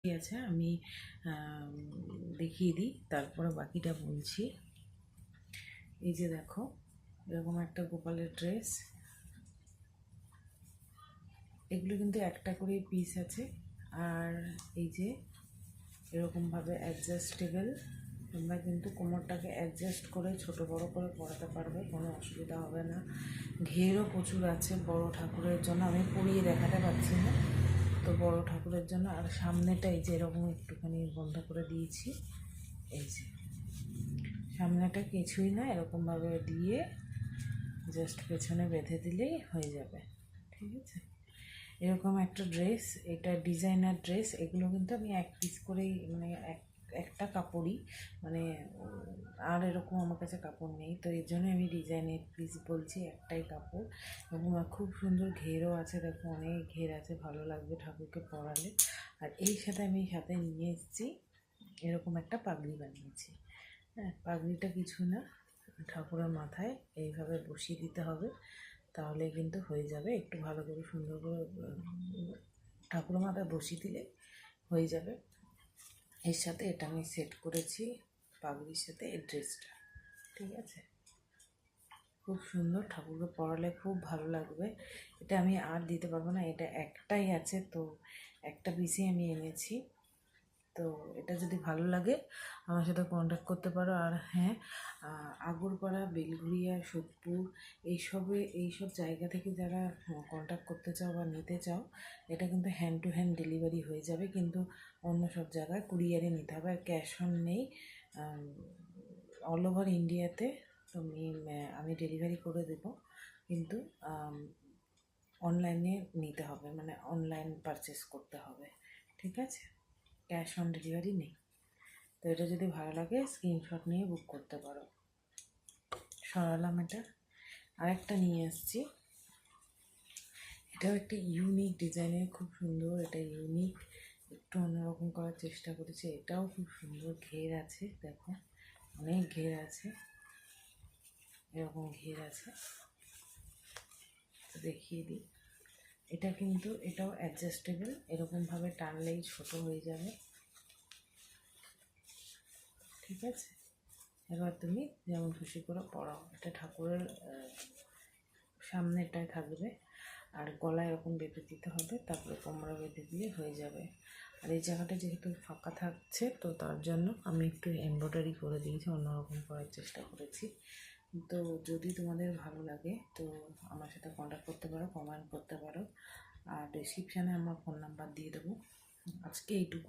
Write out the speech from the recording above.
ঠিক আছে, আমি দেখিয়ে দিই, তারপরে বাকিটা বলছি। এই যে দেখো, এরকম একটা গোপালের ড্রেস, এগুলো কিন্তু একটা করে পিস আছে। আর এই যে এরকমভাবে অ্যাডজাস্টেবল, তোমরা কিন্তু কোমরটাকে অ্যাডজাস্ট করে ছোট বড় করে পরাতে পারবে, কোনো অসুবিধা হবে না। ঘেরও প্রচুর আছে বড় ঠাকুরের জন্য, আমি পরিয়ে দেখাতে পারছি না, তো বড় ঠাকুরের জন্য। আর সামনেটা এই যে এরকম একটুখানি বন্ধ করে দিয়েছি, এই যে সামনেটা কিছুই না, এরকমভাবে দিয়ে জাস্ট পেছনে বেঁধে দিলেই হয়ে যাবে। ঠিক আছে, এরকম একটা ড্রেস, এটা ডিজাইনার ড্রেস। এগুলো কিন্তু আমি এক পিস করেই, মানে একটা কাপড়ই, মানে আর এরকম আমার কাছে কাপড় নেই, তো এর জন্য আমি ডিজাইনের পিস বলছি, একটাই কাপড়। এবং খুব সুন্দর ঘেরও আছে, দেখো অনেক ঘের আছে, ভালো লাগবে ঠাকুরকে পরালে। আর এই সাথে আমি সাথে নিয়ে এসেছি এরকম একটা পাগড়ি বানিয়েছি। হ্যাঁ, পাগড়িটা কিছু না, ঠাকুরের মাথায় এইভাবে বসিয়ে দিতে হবে, তাহলে কিন্তু হয়ে যাবে। একটু ভালো করে সুন্দর করে ঠাকুরের মাথায় বসিয়ে দিলে হয়ে যাবে। এর সাথে এটা আমি সেট করেছি পাগড়ির সাথে এই ড্রেসটা। ঠিক আছে, খুব সুন্দর, ঠাকুরকে পরালে খুব ভালো লাগবে। এটা আমি আর দিতে পারবো না, এটা একটাই আছে, তো একটা পিসই আমি এনেছি। তো এটা যদি ভালো লাগে আমার সাথে কন্ট্যাক্ট করতে পারো। আর হ্যাঁ, আগরপাড়া, বেলঘুরিয়া, সোদপুর এইসব জায়গা থেকে যারা কন্ট্যাক্ট করতে চাও বা নিতে চাও, এটা কিন্তু হ্যান্ড টু হ্যান্ড ডেলিভারি হয়ে যাবে, কিন্তু অন্য সব জায়গায় কুরিয়ারে নিতে হবে, আর ক্যাশ অন নেই। অল ওভার ইন্ডিয়াতে আমি ডেলিভারি করে দেবো, কিন্তু অনলাইনে নিতে হবে, মানে অনলাইন পারচেস করতে হবে। ঠিক আছে, ক্যাশ অন ডেলিভারি নেই। তো এটা যদি ভালো লাগে স্ক্রিনশট নিয়ে বুক করতে পারো। সরালাম এটা। আরেকটা নিয়ে এসেছি, এটাও একটা ইউনিক ডিজাইনের, খুব সুন্দর, এটা ইউনিক, একটু অন্যরকম করার চেষ্টা করেছি। এটাও খুব সুন্দর, ঘের আছে, দেখো অনেক ঘের আছে, এরকম ঘের আছে। দেখিয়ে দিই, এটা কিন্তু এটাও অ্যাডজাস্টেবল, এরকমভাবে টানলেই ছোট হয়ে যাবে। ঠিক আছে, এবার তুমি যেমন খুশি করে পরাও। এটা ঠাকুরের সামনেটায় থাকবে, আর গলায় এরকম বেঁধে দিতে হবে, তারপরে কোমরে বেঁধে দিয়ে হয়ে যাবে। আর এই জায়গাটা যেহেতু ফাঁকা থাকছে, তো তার জন্য আমি একটু এমব্রয়ডারি করে দিয়েছি, অন্যরকম করার চেষ্টা করেছি। তো যদি তোমাদের ভালো লাগে তো আমার সাথে কন্ট্যাক্ট করতে পারো, কমেন্ট করতে পারো, আর ডেসক্রিপশানে আমার ফোন নাম্বার দিয়ে দেবো। আজকে এইটুকুই।